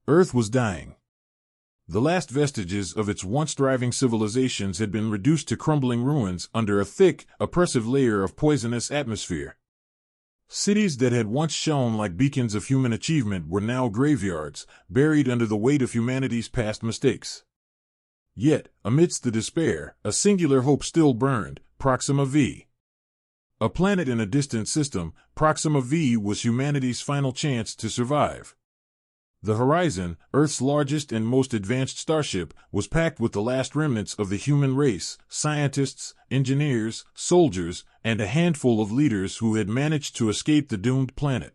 Earth was dying. The last vestiges of its once thriving civilizations had been reduced to crumbling ruins under a thick, oppressive layer of poisonous atmosphere. Cities that had once shone like beacons of human achievement were now graveyards, buried under the weight of humanity's past mistakes. Yet, amidst the despair, a singular hope still burned: Proxima V. A planet in a distant system, Proxima V was humanity's final chance to survive. The Horizon, Earth's largest and most advanced starship, was packed with the last remnants of the human race: scientists, engineers, soldiers, and a handful of leaders who had managed to escape the doomed planet.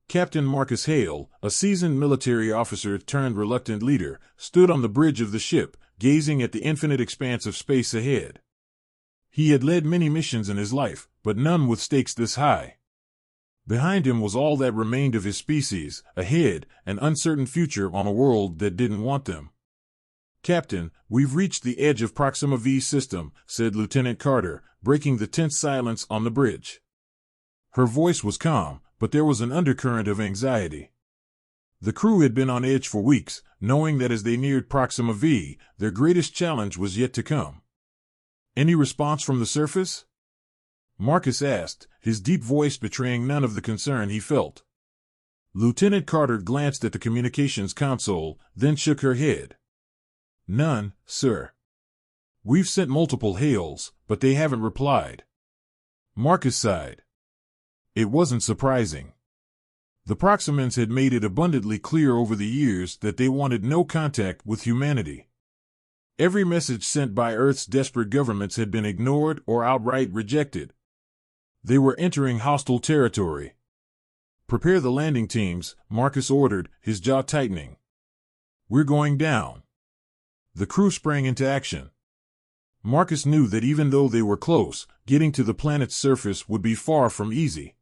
Captain Marcus Hale, a seasoned military officer turned reluctant leader, stood on the bridge of the ship, gazing at the infinite expanse of space ahead. He had led many missions in his life, but none with stakes this high. Behind him was all that remained of his species, ahead, an uncertain future on a world that didn't want them. "Captain, we've reached the edge of Proxima V's system," said Lieutenant Carter, breaking the tense silence on the bridge. Her voice was calm, but there was an undercurrent of anxiety. The crew had been on edge for weeks, knowing that as they neared Proxima V, their greatest challenge was yet to come. "Any response from the surface?" Marcus asked, his deep voice betraying none of the concern he felt. Lieutenant Carter glanced at the communications console, then shook her head. "None, sir. We've sent multiple hails, but they haven't replied." Marcus sighed. It wasn't surprising. The Proximans had made it abundantly clear over the years that they wanted no contact with humanity. Every message sent by Earth's desperate governments had been ignored or outright rejected. They were entering hostile territory. "Prepare the landing teams," Marcus ordered, his jaw tightening. "We're going down." The crew sprang into action. Marcus knew that even though they were close, getting to the planet's surface would be far from easy.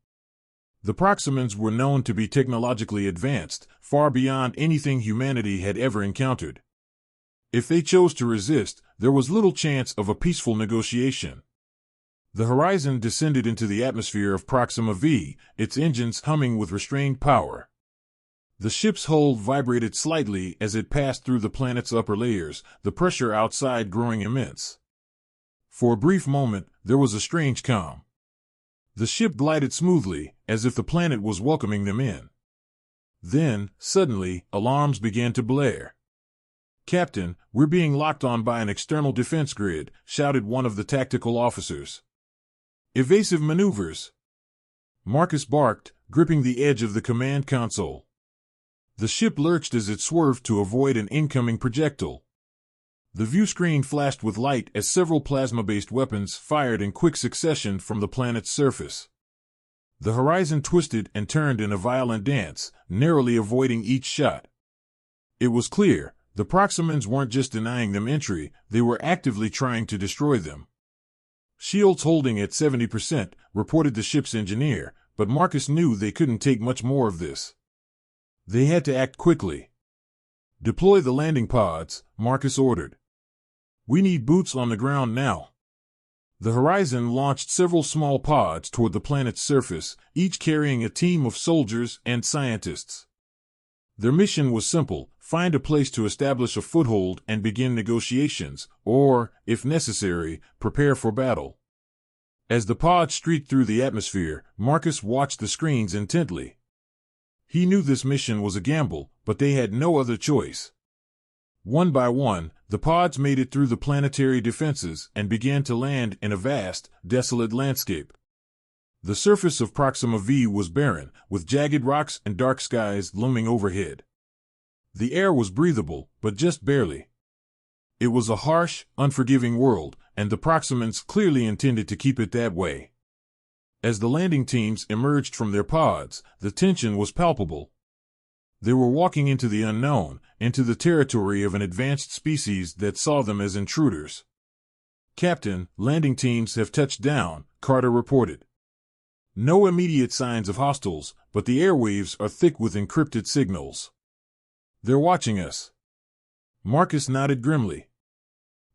The Proximans were known to be technologically advanced, far beyond anything humanity had ever encountered. If they chose to resist, there was little chance of a peaceful negotiation. The Horizon descended into the atmosphere of Proxima V, its engines humming with restrained power. The ship's hull vibrated slightly as it passed through the planet's upper layers, the pressure outside growing immense. For a brief moment, there was a strange calm. The ship glided smoothly, as if the planet was welcoming them in. Then, suddenly, alarms began to blare. "Captain, we're being locked on by an external defense grid," shouted one of the tactical officers. "Evasive maneuvers!" Marcus barked, gripping the edge of the command console. The ship lurched as it swerved to avoid an incoming projectile. The view screen flashed with light as several plasma-based weapons fired in quick succession from the planet's surface. The Horizon twisted and turned in a violent dance, narrowly avoiding each shot. It was clear, the Proximans weren't just denying them entry, they were actively trying to destroy them. "Shields holding at 70%, reported the ship's engineer, but Marcus knew they couldn't take much more of this. They had to act quickly. "Deploy the landing pods," Marcus ordered. "We need boots on the ground now." The Horizon launched several small pods toward the planet's surface, each carrying a team of soldiers and scientists. Their mission was simple: find a place to establish a foothold and begin negotiations, or, if necessary, prepare for battle. As the pods streaked through the atmosphere, Marcus watched the screens intently. He knew this mission was a gamble, but they had no other choice. One by one, the pods made it through the planetary defenses and began to land in a vast, desolate landscape. The surface of Proxima V was barren, with jagged rocks and dark skies looming overhead. The air was breathable, but just barely. It was a harsh, unforgiving world, and the Proximans clearly intended to keep it that way. As the landing teams emerged from their pods, the tension was palpable. They were walking into the unknown, into the territory of an advanced species that saw them as intruders. "Captain, landing teams have touched down," Carter reported. "No immediate signs of hostiles, but the airwaves are thick with encrypted signals. They're watching us." Marcus nodded grimly.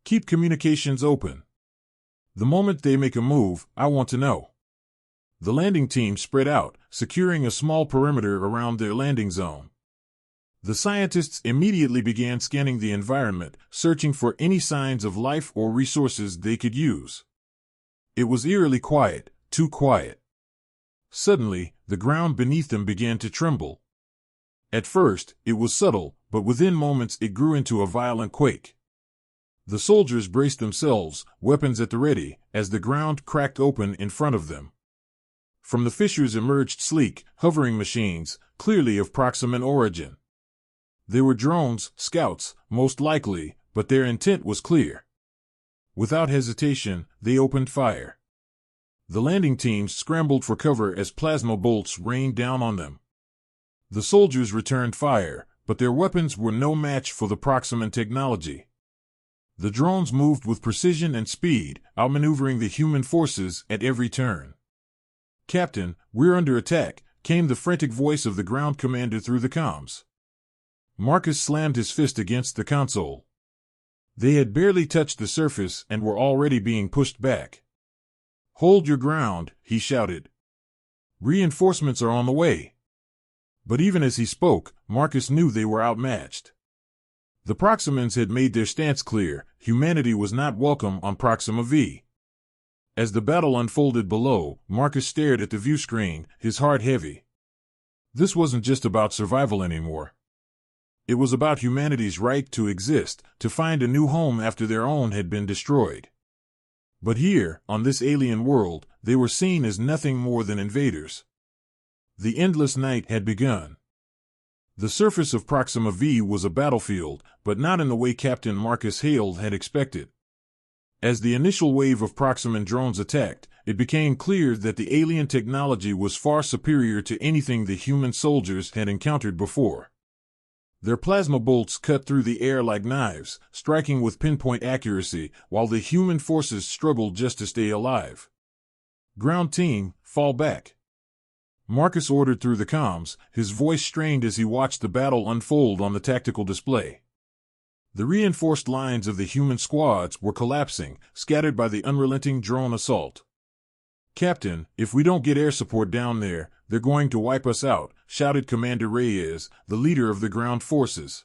"Keep communications open. The moment they make a move, I want to know." The landing team spread out, securing a small perimeter around their landing zone. The scientists immediately began scanning the environment, searching for any signs of life or resources they could use. It was eerily quiet, too quiet. Suddenly, the ground beneath them began to tremble. At first, it was subtle, but within moments it grew into a violent quake. The soldiers braced themselves, weapons at the ready, as the ground cracked open in front of them. From the fissures emerged sleek, hovering machines, clearly of Proximan origin. They were drones, scouts, most likely, but their intent was clear. Without hesitation, they opened fire. The landing teams scrambled for cover as plasma bolts rained down on them. The soldiers returned fire, but their weapons were no match for the Proximan technology. The drones moved with precision and speed, outmaneuvering the human forces at every turn. "Captain, we're under attack," came the frantic voice of the ground commander through the comms. Marcus slammed his fist against the console. They had barely touched the surface and were already being pushed back. "Hold your ground," he shouted. "Reinforcements are on the way." But even as he spoke, Marcus knew they were outmatched. The Proximans had made their stance clear: humanity was not welcome on Proxima V. As the battle unfolded below, Marcus stared at the view screen, his heart heavy. This wasn't just about survival anymore. It was about humanity's right to exist, to find a new home after their own had been destroyed. But here, on this alien world, they were seen as nothing more than invaders. The endless night had begun. The surface of Proxima V was a battlefield, but not in the way Captain Marcus Hale had expected. As the initial wave of Proximan drones attacked, it became clear that the alien technology was far superior to anything the human soldiers had encountered before. Their plasma bolts cut through the air like knives, striking with pinpoint accuracy, while the human forces struggled just to stay alive. "Ground team, fall back," Marcus ordered through the comms, his voice strained as he watched the battle unfold on the tactical display. The reinforced lines of the human squads were collapsing, scattered by the unrelenting drone assault. "Captain, if we don't get air support down there, they're going to wipe us out," shouted Commander Reyes, the leader of the ground forces.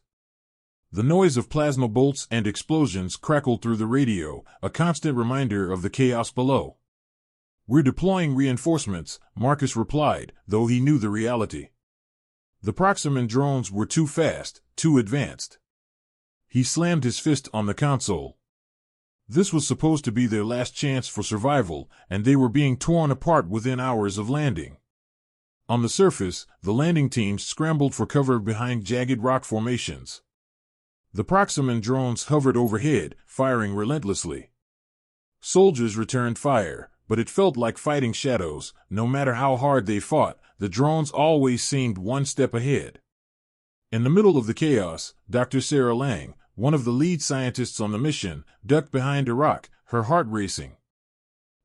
The noise of plasma bolts and explosions crackled through the radio, a constant reminder of the chaos below. "We're deploying reinforcements," Marcus replied, though he knew the reality. The Proximan drones were too fast, too advanced. He slammed his fist on the console. This was supposed to be their last chance for survival, and they were being torn apart within hours of landing. On the surface, the landing teams scrambled for cover behind jagged rock formations. The Proximan drones hovered overhead, firing relentlessly. Soldiers returned fire, but it felt like fighting shadows. No matter how hard they fought, the drones always seemed one step ahead. In the middle of the chaos, Dr. Sarah Lang, one of the lead scientists on the mission, ducked behind a rock, her heart racing.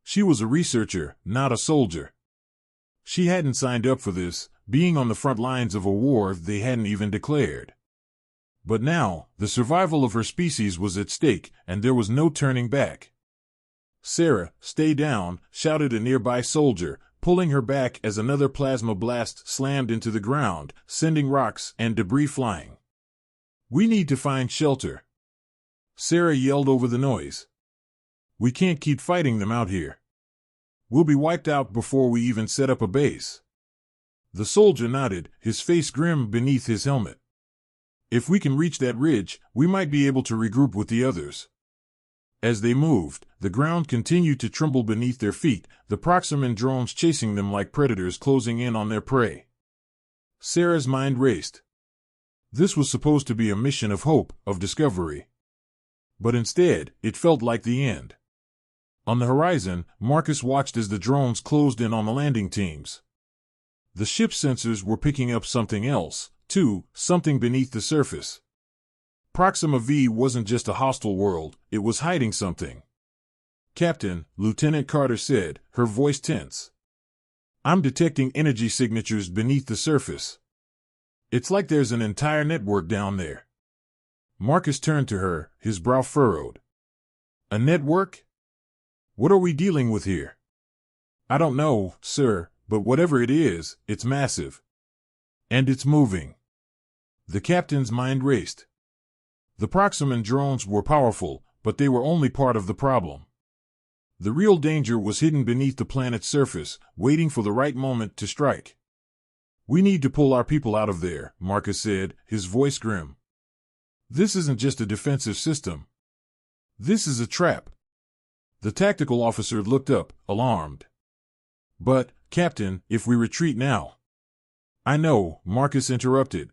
She was a researcher, not a soldier. She hadn't signed up for this, being on the front lines of a war they hadn't even declared. But now, the survival of her species was at stake, and there was no turning back. "Sarah, stay down," shouted a nearby soldier, pulling her back as another plasma blast slammed into the ground, sending rocks and debris flying. "We need to find shelter." Sarah yelled over the noise. "We can't keep fighting them out here. We'll be wiped out before we even set up a base." The soldier nodded, his face grim beneath his helmet. "If we can reach that ridge, we might be able to regroup with the others." As they moved, the ground continued to tremble beneath their feet, the Proximan drones chasing them like predators closing in on their prey. Sarah's mind raced. This was supposed to be a mission of hope, of discovery. But instead, it felt like the end. On the horizon, Marcus watched as the drones closed in on the landing teams. The ship's sensors were picking up something else, too, something beneath the surface. Proxima V wasn't just a hostile world, it was hiding something. "Captain," Lieutenant Carter said, her voice tense. "I'm detecting energy signatures beneath the surface. It's like there's an entire network down there." Marcus turned to her, his brow furrowed. "A network? What are we dealing with here?" "I don't know, sir, but whatever it is, it's massive. And it's moving." The captain's mind raced. The Proximan drones were powerful, but they were only part of the problem. The real danger was hidden beneath the planet's surface, waiting for the right moment to strike. "We need to pull our people out of there," Marcus said, his voice grim. "This isn't just a defensive system. This is a trap." The tactical officer looked up, alarmed. "But, Captain, if we retreat now—" "I know," Marcus interrupted.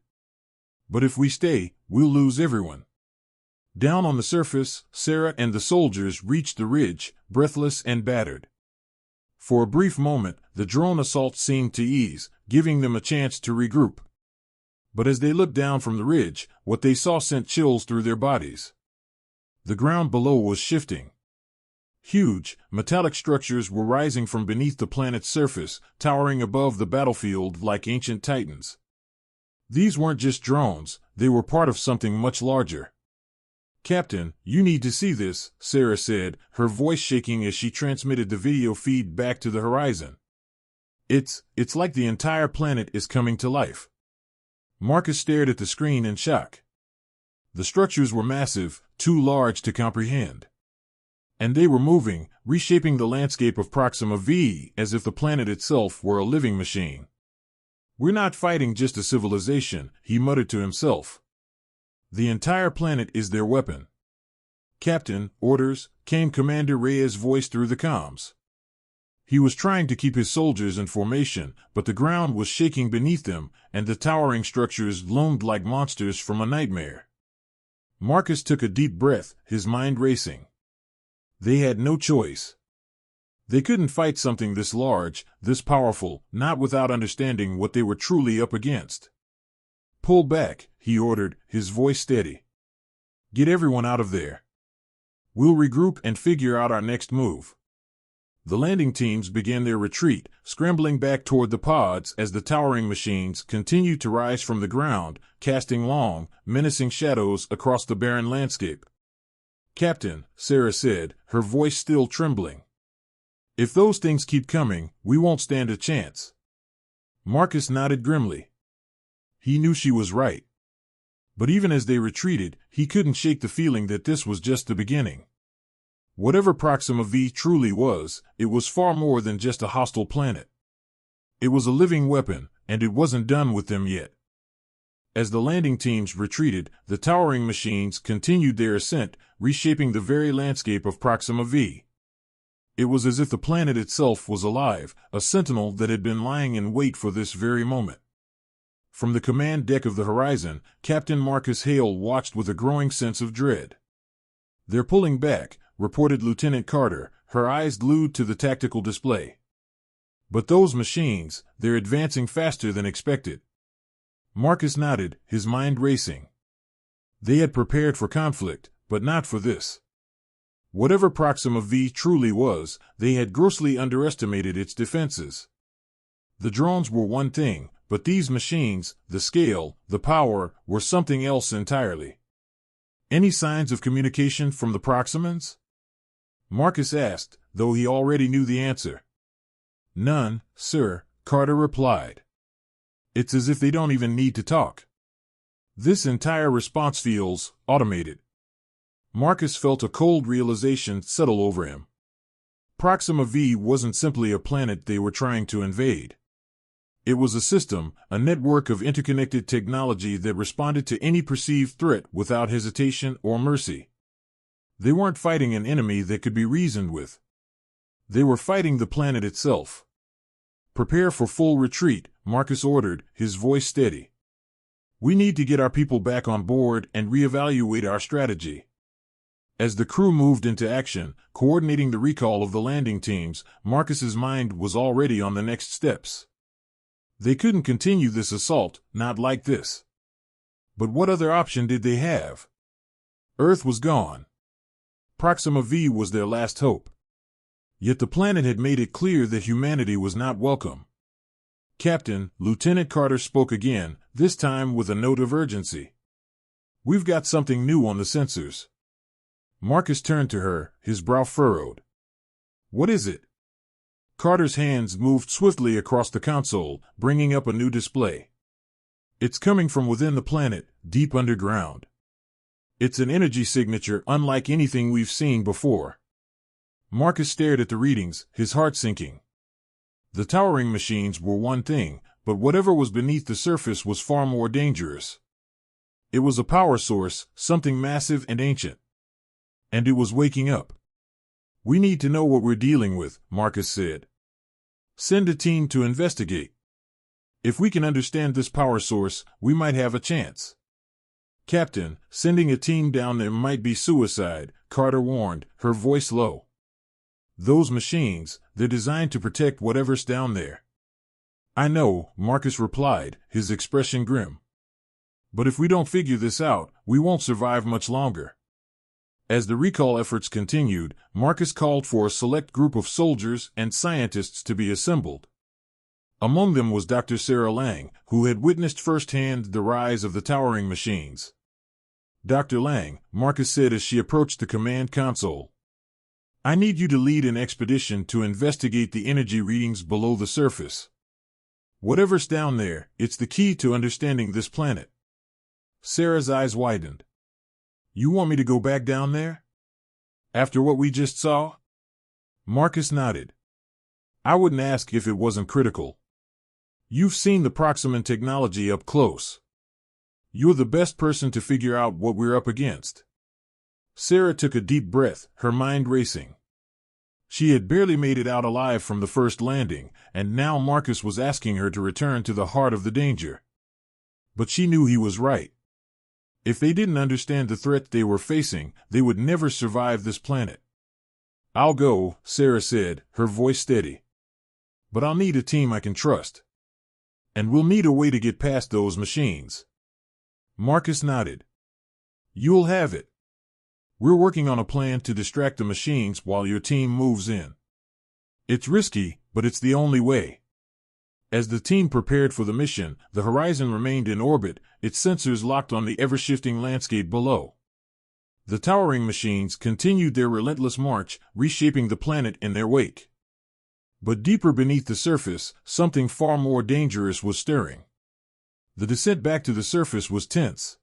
"But if we stay, we'll lose everyone." Down on the surface, Sarah and the soldiers reached the ridge, breathless and battered. For a brief moment, the drone assault seemed to ease, giving them a chance to regroup. But as they looked down from the ridge, what they saw sent chills through their bodies. The ground below was shifting. Huge, metallic structures were rising from beneath the planet's surface, towering above the battlefield like ancient titans. These weren't just drones, they were part of something much larger. "Captain, you need to see this," Sarah said, her voice shaking as she transmitted the video feed back to the horizon. It's like the entire planet is coming to life." Marcus stared at the screen in shock. The structures were massive, too large to comprehend. And they were moving, reshaping the landscape of Proxima V as if the planet itself were a living machine. "We're not fighting just a civilization," he muttered to himself. "The entire planet is their weapon." "Captain, orders," came Commander Reyes' voice through the comms. He was trying to keep his soldiers in formation, but the ground was shaking beneath them, and the towering structures loomed like monsters from a nightmare. Marcus took a deep breath, his mind racing. They had no choice. They couldn't fight something this large, this powerful, not without understanding what they were truly up against. "Pull back," he ordered, his voice steady. "Get everyone out of there. We'll regroup and figure out our next move." The landing teams began their retreat, scrambling back toward the pods as the towering machines continued to rise from the ground, casting long, menacing shadows across the barren landscape. "Captain," Sarah said, her voice still trembling. "If those things keep coming, we won't stand a chance." Marcus nodded grimly. He knew she was right. But even as they retreated, he couldn't shake the feeling that this was just the beginning. Whatever Proxima V truly was, it was far more than just a hostile planet. It was a living weapon, and it wasn't done with them yet. As the landing teams retreated, the towering machines continued their ascent, reshaping the very landscape of Proxima V. It was as if the planet itself was alive, a sentinel that had been lying in wait for this very moment. From the command deck of the Horizon, Captain Marcus Hale watched with a growing sense of dread. "They're pulling back," reported Lieutenant Carter, her eyes glued to the tactical display. "But those machines, they're advancing faster than expected." Marcus nodded, his mind racing. They had prepared for conflict, but not for this. Whatever Proxima V truly was, they had grossly underestimated its defenses. The drones were one thing, but these machines, the scale, the power, were something else entirely. "Any signs of communication from the Proximans?" Marcus asked, though he already knew the answer. "None, sir," Carter replied. "It's as if they don't even need to talk. This entire response feels automated." Marcus felt a cold realization settle over him. Proxima V wasn't simply a planet they were trying to invade. It was a system, a network of interconnected technology that responded to any perceived threat without hesitation or mercy. They weren't fighting an enemy that could be reasoned with. They were fighting the planet itself. "Prepare for full retreat," Marcus ordered, his voice steady. "We need to get our people back on board and reevaluate our strategy." As the crew moved into action, coordinating the recall of the landing teams, Marcus's mind was already on the next steps. They couldn't continue this assault, not like this. But what other option did they have? Earth was gone. Proxima V was their last hope. Yet the planet had made it clear that humanity was not welcome. "Captain," Lieutenant Carter spoke again, this time with a note of urgency. "We've got something new on the sensors." Marcus turned to her, his brow furrowed. "What is it?" Carter's hands moved swiftly across the console, bringing up a new display. It's coming from within the planet, deep underground. It's an energy signature unlike anything we've seen before. Marcus stared at the readings, his heart sinking. The towering machines were one thing, but whatever was beneath the surface was far more dangerous. It was a power source, something massive and ancient. And it was waking up. We need to know what we're dealing with, Marcus said. Send a team to investigate. If we can understand this power source, we might have a chance. Captain, sending a team down there might be suicide, Carter warned, her voice low. Those machines, they're designed to protect whatever's down there. I know, Marcus replied, his expression grim. But if we don't figure this out, we won't survive much longer. As the recall efforts continued, Marcus called for a select group of soldiers and scientists to be assembled. Among them was Dr. Sarah Lang, who had witnessed firsthand the rise of the towering machines. Dr. Lang, Marcus said as she approached the command console. I need you to lead an expedition to investigate the energy readings below the surface. Whatever's down there, it's the key to understanding this planet. Sarah's eyes widened. You want me to go back down there? After what we just saw? Marcus nodded. I wouldn't ask if it wasn't critical. You've seen the Proxima technology up close. You're the best person to figure out what we're up against. Sarah took a deep breath, her mind racing. She had barely made it out alive from the first landing, and now Marcus was asking her to return to the heart of the danger. But she knew he was right. If they didn't understand the threat they were facing, they would never survive this planet. I'll go, Sarah said, her voice steady. But I'll need a team I can trust. And we'll need a way to get past those machines. Marcus nodded. You'll have it. We're working on a plan to distract the machines while your team moves in. It's risky, but it's the only way. As the team prepared for the mission, the Horizon remained in orbit, its sensors locked on the ever-shifting landscape below. The towering machines continued their relentless march, reshaping the planet in their wake. But deeper beneath the surface, something far more dangerous was stirring. The descent back to the surface was tense.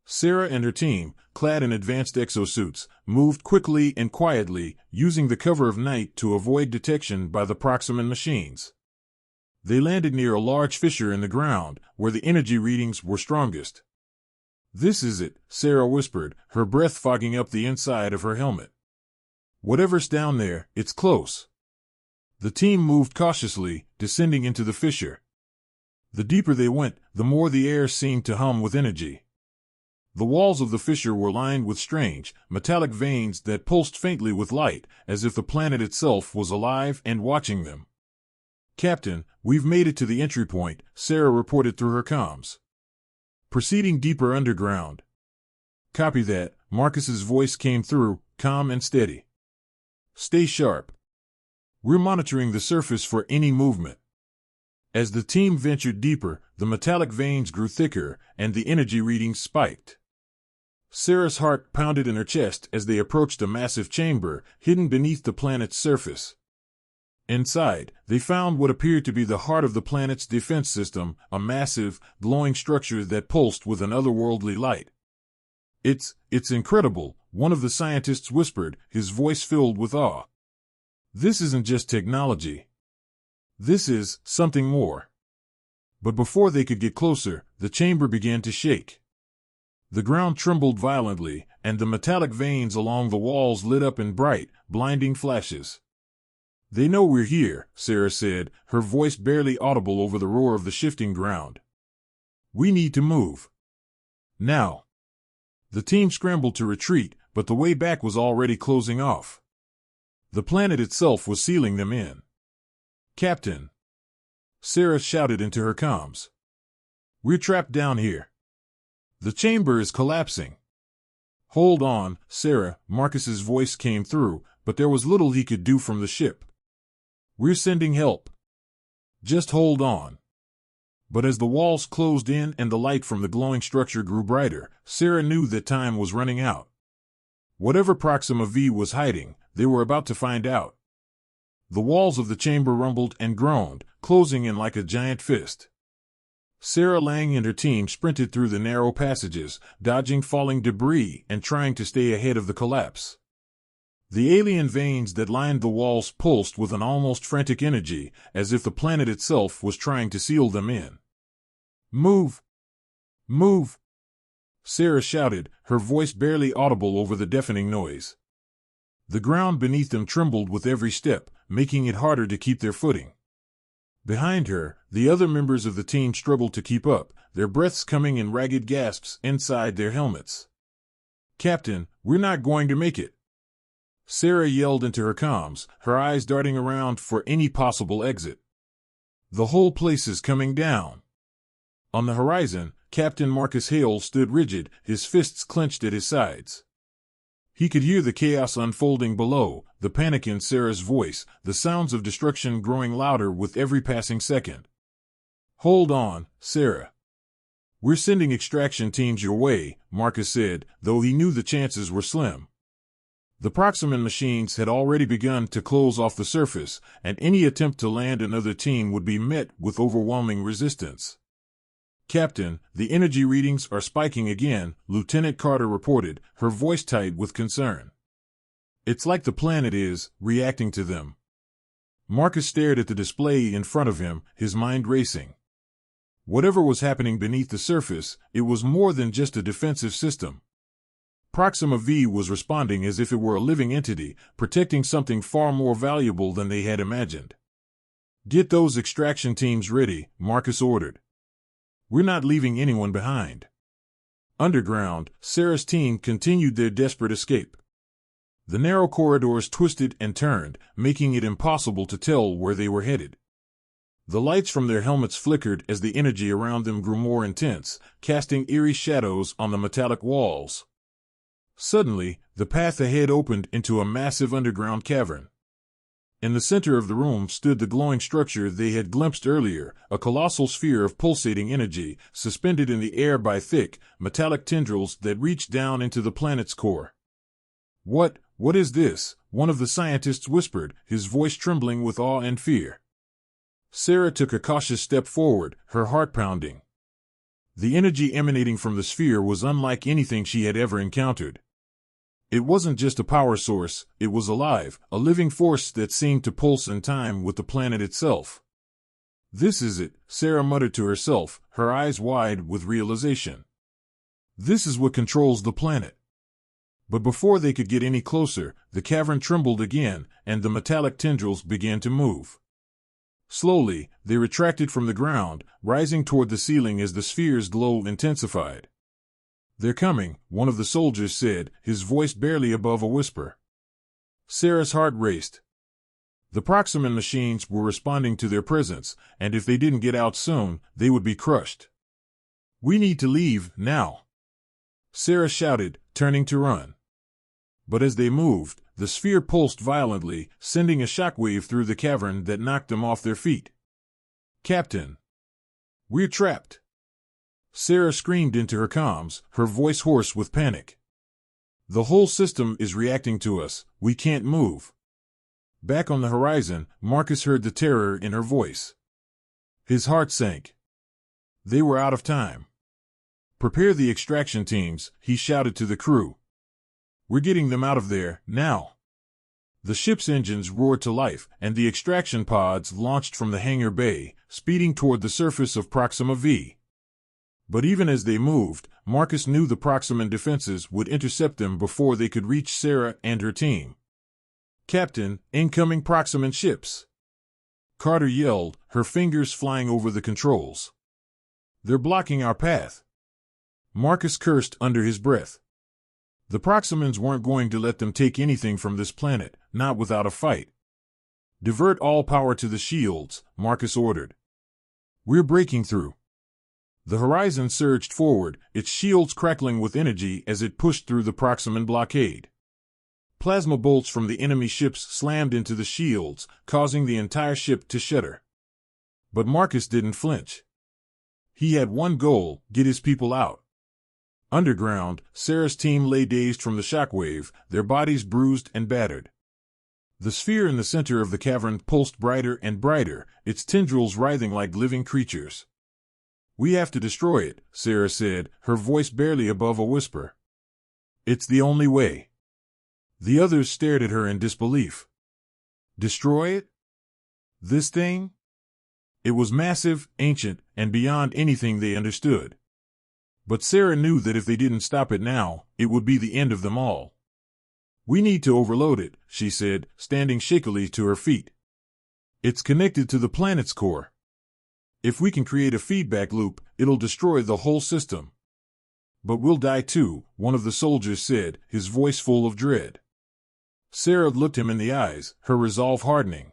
Sarah and her team, clad in advanced exosuits, moved quickly and quietly, using the cover of night to avoid detection by the Proxima machines. They landed near a large fissure in the ground, where the energy readings were strongest. This is it, Sarah whispered, her breath fogging up the inside of her helmet. Whatever's down there, it's close. The team moved cautiously, descending into the fissure. The deeper they went, the more the air seemed to hum with energy. The walls of the fissure were lined with strange, metallic veins that pulsed faintly with light, as if the planet itself was alive and watching them. Captain, we've made it to the entry point, Sarah reported through her comms. Proceeding deeper underground. Copy that, Marcus's voice came through, calm and steady. Stay sharp. We're monitoring the surface for any movement. As the team ventured deeper, the metallic veins grew thicker, and the energy readings spiked. Sarah's heart pounded in her chest as they approached a massive chamber, hidden beneath the planet's surface. Inside, they found what appeared to be the heart of the planet's defense system, a massive, glowing structure that pulsed with an otherworldly light. It's incredible, one of the scientists whispered, his voice filled with awe. This isn't just technology. This is something more. But before they could get closer, the chamber began to shake. The ground trembled violently, and the metallic veins along the walls lit up in bright, blinding flashes. They know we're here, Sarah said, her voice barely audible over the roar of the shifting ground. We need to move. Now. The team scrambled to retreat, but the way back was already closing off. The planet itself was sealing them in. Captain. Sarah shouted into her comms. We're trapped down here. The chamber is collapsing. Hold on, Sarah, Marcus's voice came through, but there was little he could do from the ship. We're sending help. Just hold on. But as the walls closed in and the light from the glowing structure grew brighter, Sarah knew that time was running out. Whatever Proxima V was hiding, they were about to find out. The walls of the chamber rumbled and groaned, closing in like a giant fist. Sarah Lang and her team sprinted through the narrow passages, dodging falling debris and trying to stay ahead of the collapse. The alien veins that lined the walls pulsed with an almost frantic energy, as if the planet itself was trying to seal them in. "Move! Move!" Sarah shouted, her voice barely audible over the deafening noise. The ground beneath them trembled with every step, making it harder to keep their footing. Behind her, the other members of the team struggled to keep up, their breaths coming in ragged gasps inside their helmets. "Captain, we're not going to make it!" Sarah yelled into her comms, her eyes darting around for any possible exit. "The whole place is coming down." On the horizon, Captain Marcus Hale stood rigid, his fists clenched at his sides. He could hear the chaos unfolding below, the panic in Sarah's voice, the sounds of destruction growing louder with every passing second. "Hold on, Sarah. We're sending extraction teams your way," Marcus said, though he knew the chances were slim. The Proxima machines had already begun to close off the surface, and any attempt to land another team would be met with overwhelming resistance. "Captain, the energy readings are spiking again," Lieutenant Carter reported, her voice tight with concern. "It's like the planet is reacting to them." Marcus stared at the display in front of him, his mind racing. Whatever was happening beneath the surface, it was more than just a defensive system. Proxima V was responding as if it were a living entity, protecting something far more valuable than they had imagined. "Get those extraction teams ready," Marcus ordered. "We're not leaving anyone behind." Underground, Sarah's team continued their desperate escape. The narrow corridors twisted and turned, making it impossible to tell where they were headed. The lights from their helmets flickered as the energy around them grew more intense, casting eerie shadows on the metallic walls. Suddenly, the path ahead opened into a massive underground cavern. In the center of the room stood the glowing structure they had glimpsed earlier, a colossal sphere of pulsating energy, suspended in the air by thick, metallic tendrils that reached down into the planet's core. What is this?" one of the scientists whispered, his voice trembling with awe and fear. Sarah took a cautious step forward, her heart pounding. The energy emanating from the sphere was unlike anything she had ever encountered. It wasn't just a power source, it was alive, a living force that seemed to pulse in time with the planet itself. "This is it," Sarah muttered to herself, her eyes wide with realization. "This is what controls the planet." But before they could get any closer, the cavern trembled again, and the metallic tendrils began to move. Slowly, they retracted from the ground, rising toward the ceiling as the sphere's glow intensified. "They're coming," one of the soldiers said, his voice barely above a whisper. Sarah's heart raced. The Proxima machines were responding to their presence, and if they didn't get out soon, they would be crushed. "We need to leave, now," Sarah shouted, turning to run. But as they moved, the sphere pulsed violently, sending a shockwave through the cavern that knocked them off their feet. "Captain, we're trapped!" Sarah screamed into her comms, her voice hoarse with panic. "The whole system is reacting to us, we can't move." Back on the horizon, Marcus heard the terror in her voice. His heart sank. They were out of time. "Prepare the extraction teams," he shouted to the crew. "We're getting them out of there, now." The ship's engines roared to life, and the extraction pods launched from the hangar bay, speeding toward the surface of Proxima V. But even as they moved, Marcus knew the Proximan defenses would intercept them before they could reach Sarah and her team. "Captain, incoming Proximan ships!" Carter yelled, her fingers flying over the controls. "They're blocking our path." Marcus cursed under his breath. The Proximans weren't going to let them take anything from this planet, not without a fight. "Divert all power to the shields," Marcus ordered. "We're breaking through." The horizon surged forward, its shields crackling with energy as it pushed through the Proximan blockade. Plasma bolts from the enemy ships slammed into the shields, causing the entire ship to shudder. But Marcus didn't flinch. He had one goal: get his people out. Underground, Sarah's team lay dazed from the shockwave, their bodies bruised and battered. The sphere in the center of the cavern pulsed brighter and brighter, its tendrils writhing like living creatures. We have to destroy it, Sarah said, her voice barely above a whisper. It's the only way. The others stared at her in disbelief. Destroy it? This thing? It was massive, ancient, and beyond anything they understood. But Sarah knew that if they didn't stop it now, it would be the end of them all. We need to overload it, she said, standing shakily to her feet. It's connected to the planet's core. If we can create a feedback loop, it'll destroy the whole system. But we'll die too, one of the soldiers said, his voice full of dread. Sarah looked him in the eyes, her resolve hardening.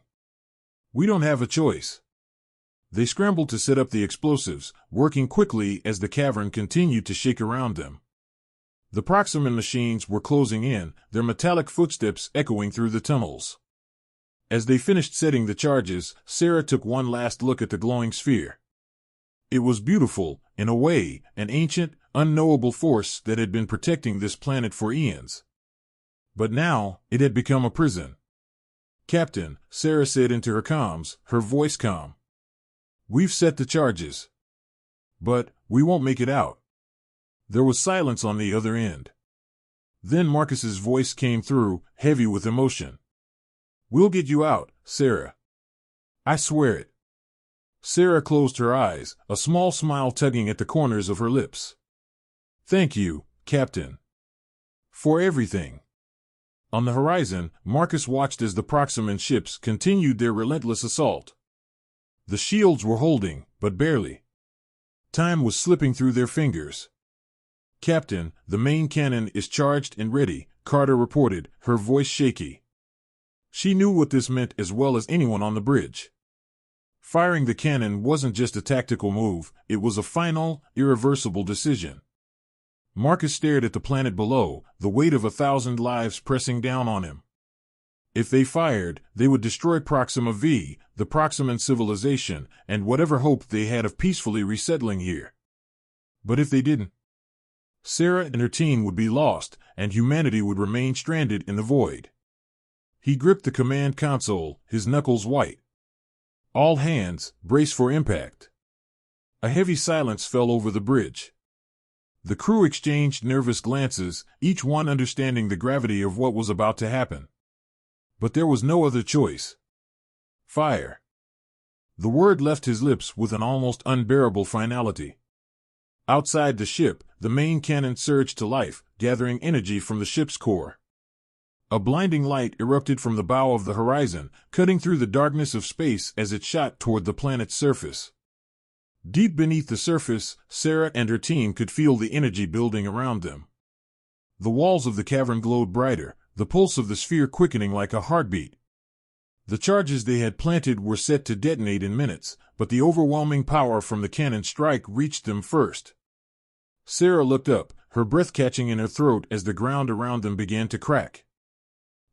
We don't have a choice. They scrambled to set up the explosives, working quickly as the cavern continued to shake around them. The Proxima machines were closing in, their metallic footsteps echoing through the tunnels. As they finished setting the charges, Sarah took one last look at the glowing sphere. It was beautiful, in a way, an ancient, unknowable force that had been protecting this planet for eons. But now, it had become a prison. Captain, Sarah said into her comms, her voice calm. We've set the charges. But, we won't make it out. There was silence on the other end. Then Marcus's voice came through, heavy with emotion. We'll get you out, Sarah. I swear it. Sarah closed her eyes, a small smile tugging at the corners of her lips. Thank you, Captain. For everything. On the horizon, Marcus watched as the Proximan ships continued their relentless assault. The shields were holding, but barely. Time was slipping through their fingers. Captain, the main cannon is charged and ready, Carter reported, her voice shaky. She knew what this meant as well as anyone on the bridge. Firing the cannon wasn't just a tactical move, it was a final, irreversible decision. Marcus stared at the planet below, the weight of 1,000 lives pressing down on him. If they fired, they would destroy Proxima V, the Proximan civilization, and whatever hope they had of peacefully resettling here. But if they didn't, Sarah and her team would be lost, and humanity would remain stranded in the void. He gripped the command console, his knuckles white. All hands, brace for impact. A heavy silence fell over the bridge. The crew exchanged nervous glances, each one understanding the gravity of what was about to happen. But there was no other choice. Fire. The word left his lips with an almost unbearable finality. Outside the ship, the main cannon surged to life, gathering energy from the ship's core. A blinding light erupted from the bow of the horizon, cutting through the darkness of space as it shot toward the planet's surface. Deep beneath the surface, Sarah and her team could feel the energy building around them. The walls of the cavern glowed brighter, the pulse of the sphere quickening like a heartbeat. The charges they had planted were set to detonate in minutes, but the overwhelming power from the cannon strike reached them first. Sarah looked up, her breath catching in her throat as the ground around them began to crack.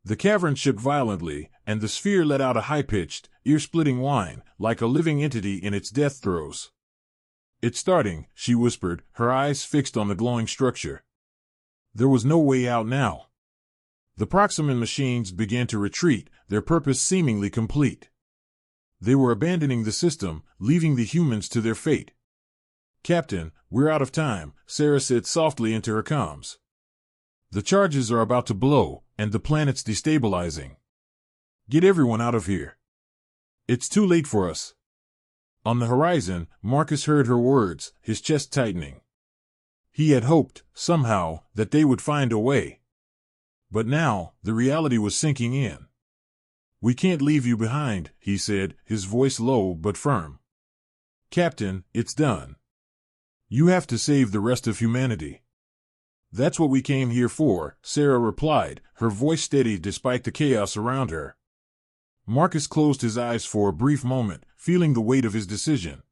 The cavern shook violently, and the sphere let out a high-pitched, ear-splitting whine, like a living entity in its death throes. It's starting, she whispered, her eyes fixed on the glowing structure. There was no way out now. The Proximan machines began to retreat, their purpose seemingly complete. They were abandoning the system, leaving the humans to their fate. Captain, we're out of time, Sarah said softly into her comms. The charges are about to blow, and the planet's destabilizing. Get everyone out of here. It's too late for us. On the horizon, Marcus heard her words, his chest tightening. He had hoped, somehow, that they would find a way. But now, the reality was sinking in. We can't leave you behind, he said, his voice low but firm. Captain, it's done. You have to save the rest of humanity. That's what we came here for, Sarah replied, her voice steady despite the chaos around her. Marcus closed his eyes for a brief moment, feeling the weight of his decision.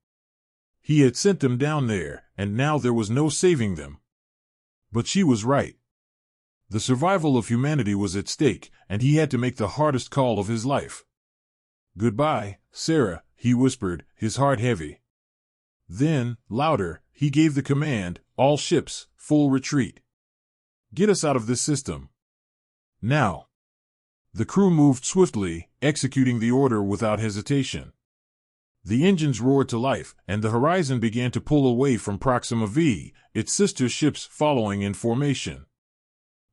He had sent them down there, and now there was no saving them. But she was right. The survival of humanity was at stake, and he had to make the hardest call of his life. Goodbye, Sarah, he whispered, his heart heavy. Then, louder, he gave the command, all ships, full retreat. Get us out of this system. Now. The crew moved swiftly, executing the order without hesitation. The engines roared to life, and the horizon began to pull away from Proxima V, its sister ships following in formation.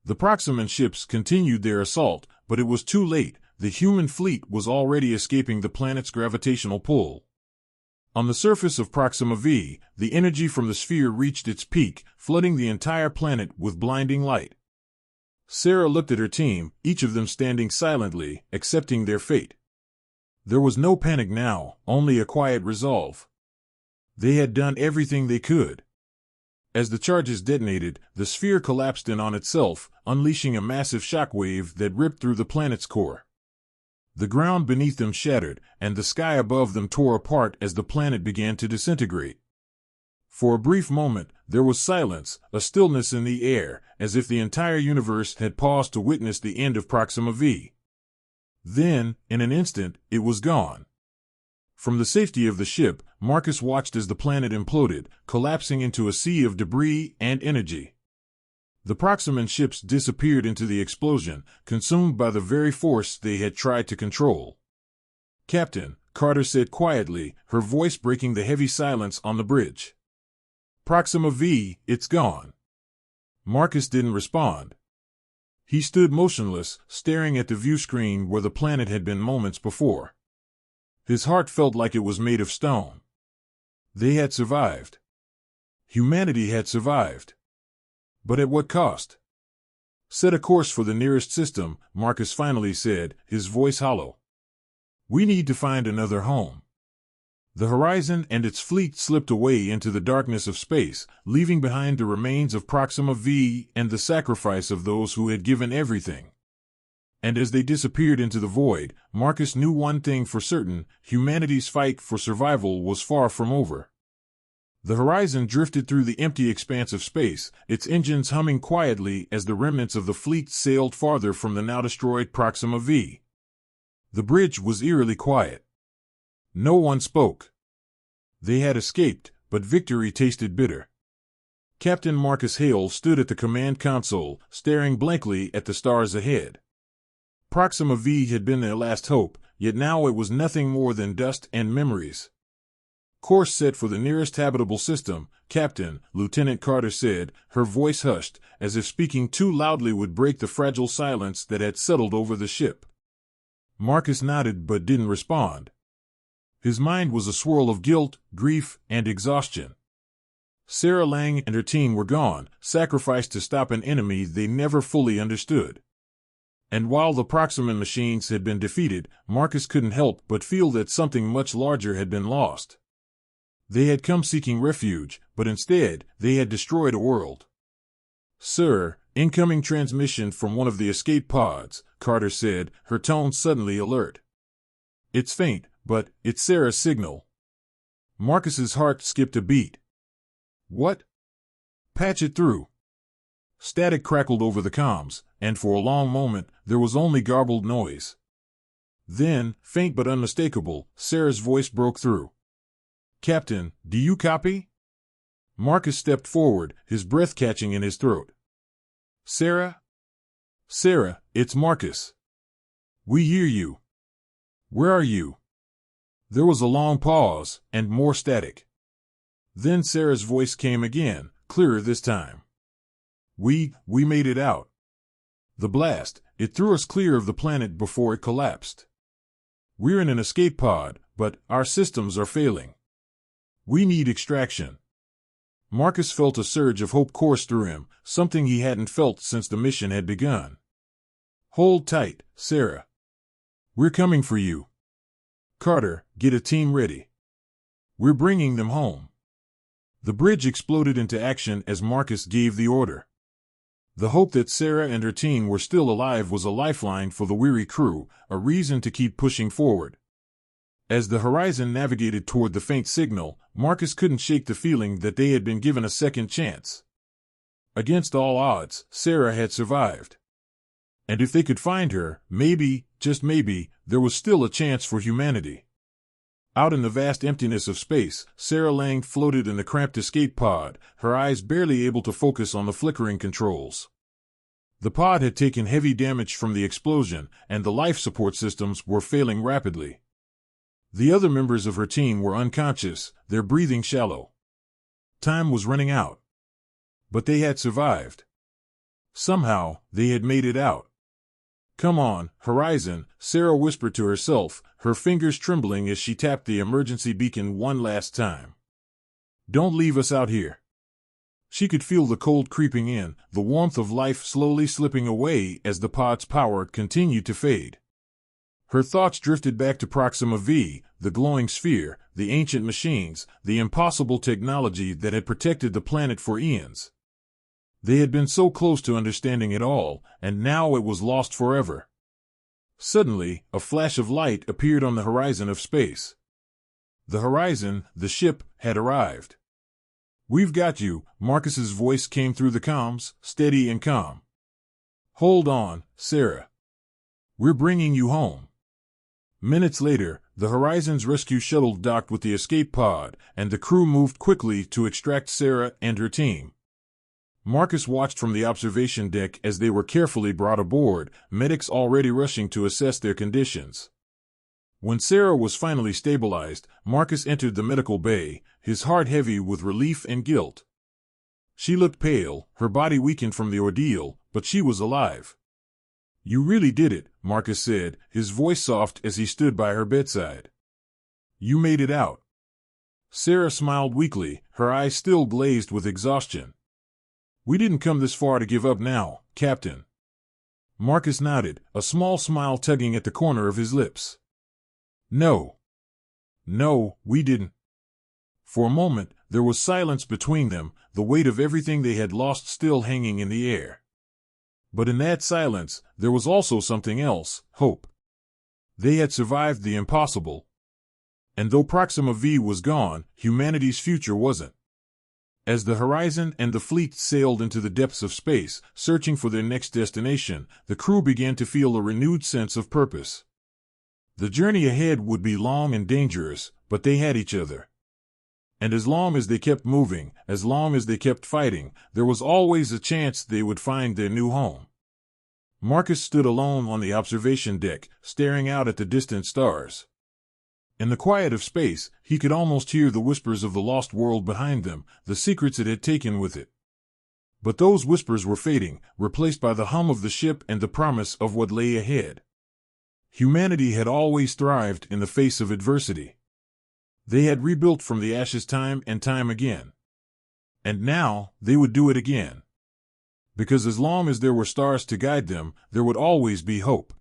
The Proximan ships continued their assault, but it was too late. The human fleet was already escaping the planet's gravitational pull. On the surface of Proxima V, the energy from the sphere reached its peak, flooding the entire planet with blinding light. Sarah looked at her team, each of them standing silently, accepting their fate. There was no panic now, only a quiet resolve. They had done everything they could. As the charges detonated, the sphere collapsed in on itself, unleashing a massive shockwave that ripped through the planet's core. The ground beneath them shattered, and the sky above them tore apart as the planet began to disintegrate. For a brief moment, there was silence, a stillness in the air, as if the entire universe had paused to witness the end of Proxima V. Then, in an instant, it was gone. From the safety of the ship, Marcus watched as the planet imploded, collapsing into a sea of debris and energy. The Proximan ships disappeared into the explosion, consumed by the very force they had tried to control. "Captain," Carter said quietly, her voice breaking the heavy silence on the bridge. "Proxima V, it's gone." Marcus didn't respond. He stood motionless, staring at the view screen where the planet had been moments before. His heart felt like it was made of stone. They had survived. Humanity had survived. But at what cost? "Set a course for the nearest system," Marcus finally said, his voice hollow. "We need to find another home." The horizon and its fleet slipped away into the darkness of space, leaving behind the remains of Proxima V and the sacrifice of those who had given everything. And as they disappeared into the void, Marcus knew one thing for certain: humanity's fight for survival was far from over. The horizon drifted through the empty expanse of space, its engines humming quietly as the remnants of the fleet sailed farther from the now-destroyed Proxima V. The bridge was eerily quiet. No one spoke. They had escaped, but victory tasted bitter. Captain Marcus Hale stood at the command console, staring blankly at the stars ahead. Proxima V had been their last hope, yet now it was nothing more than dust and memories. "Course set for the nearest habitable system, Captain," Lieutenant Carter said, her voice hushed, as if speaking too loudly would break the fragile silence that had settled over the ship. Marcus nodded but didn't respond. His mind was a swirl of guilt, grief, and exhaustion. Sarah Lang and her team were gone, sacrificed to stop an enemy they never fully understood. And while the Proximan machines had been defeated, Marcus couldn't help but feel that something much larger had been lost. They had come seeking refuge, but instead, they had destroyed a world. "Sir, incoming transmission from one of the escape pods," Carter said, her tone suddenly alert. "It's faint, but it's Sarah's signal." Marcus's heart skipped a beat. "What?" "Patch it through." Static crackled over the comms, and for a long moment, there was only garbled noise. Then, faint but unmistakable, Sarah's voice broke through. "Captain, do you copy?" Marcus stepped forward, his breath catching in his throat. "Sarah? Sarah, it's Marcus. We hear you. Where are you?" There was a long pause, and more static. Then Sarah's voice came again, clearer this time. We made it out. The blast, it threw us clear of the planet before it collapsed. We're in an escape pod, but our systems are failing. We need extraction." Marcus felt a surge of hope course through him, something he hadn't felt since the mission had begun. "Hold tight, Sarah. We're coming for you. Carter, get a team ready. We're bringing them home." The bridge exploded into action as Marcus gave the order. The hope that Sarah and her team were still alive was a lifeline for the weary crew, a reason to keep pushing forward. As the horizon navigated toward the faint signal, Marcus couldn't shake the feeling that they had been given a second chance. Against all odds, Sarah had survived. And if they could find her, maybe, just maybe, there was still a chance for humanity. Out in the vast emptiness of space, Sarah Lang floated in the cramped escape pod, her eyes barely able to focus on the flickering controls. The pod had taken heavy damage from the explosion, and the life support systems were failing rapidly. The other members of her team were unconscious, their breathing shallow. Time was running out. But they had survived. Somehow, they had made it out. "Come on, Horizon," Sarah whispered to herself, her fingers trembling as she tapped the emergency beacon one last time. "Don't leave us out here." She could feel the cold creeping in, the warmth of life slowly slipping away as the pod's power continued to fade. Her thoughts drifted back to Proxima V, the glowing sphere, the ancient machines, the impossible technology that had protected the planet for eons. They had been so close to understanding it all, and now it was lost forever. Suddenly, a flash of light appeared on the horizon of space. The horizon, the ship, had arrived. "We've got you," Marcus's voice came through the comms, steady and calm. "Hold on, Sarah. We're bringing you home." Minutes later, the Horizon's rescue shuttle docked with the escape pod, and the crew moved quickly to extract Sarah and her team. Marcus watched from the observation deck as they were carefully brought aboard, medics already rushing to assess their conditions. When Sarah was finally stabilized, Marcus entered the medical bay, his heart heavy with relief and guilt. She looked pale, her body weakened from the ordeal, but she was alive. "You really did it," Marcus said, his voice soft as he stood by her bedside. "You made it out." Sarah smiled weakly, her eyes still glazed with exhaustion. "We didn't come this far to give up now, Captain." Marcus nodded, a small smile tugging at the corner of his lips. No, we didn't." For a moment, there was silence between them, the weight of everything they had lost still hanging in the air. But in that silence, there was also something else, hope. They had survived the impossible. And though Proxima V was gone, humanity's future wasn't. As the Horizon and the fleet sailed into the depths of space, searching for their next destination, the crew began to feel a renewed sense of purpose. The journey ahead would be long and dangerous, but they had each other. And as long as they kept moving, as long as they kept fighting, there was always a chance they would find their new home. Marcus stood alone on the observation deck, staring out at the distant stars. In the quiet of space, he could almost hear the whispers of the lost world behind them, the secrets it had taken with it. But those whispers were fading, replaced by the hum of the ship and the promise of what lay ahead. Humanity had always thrived in the face of adversity. They had rebuilt from the ashes time and time again. And now, they would do it again. Because as long as there were stars to guide them, there would always be hope.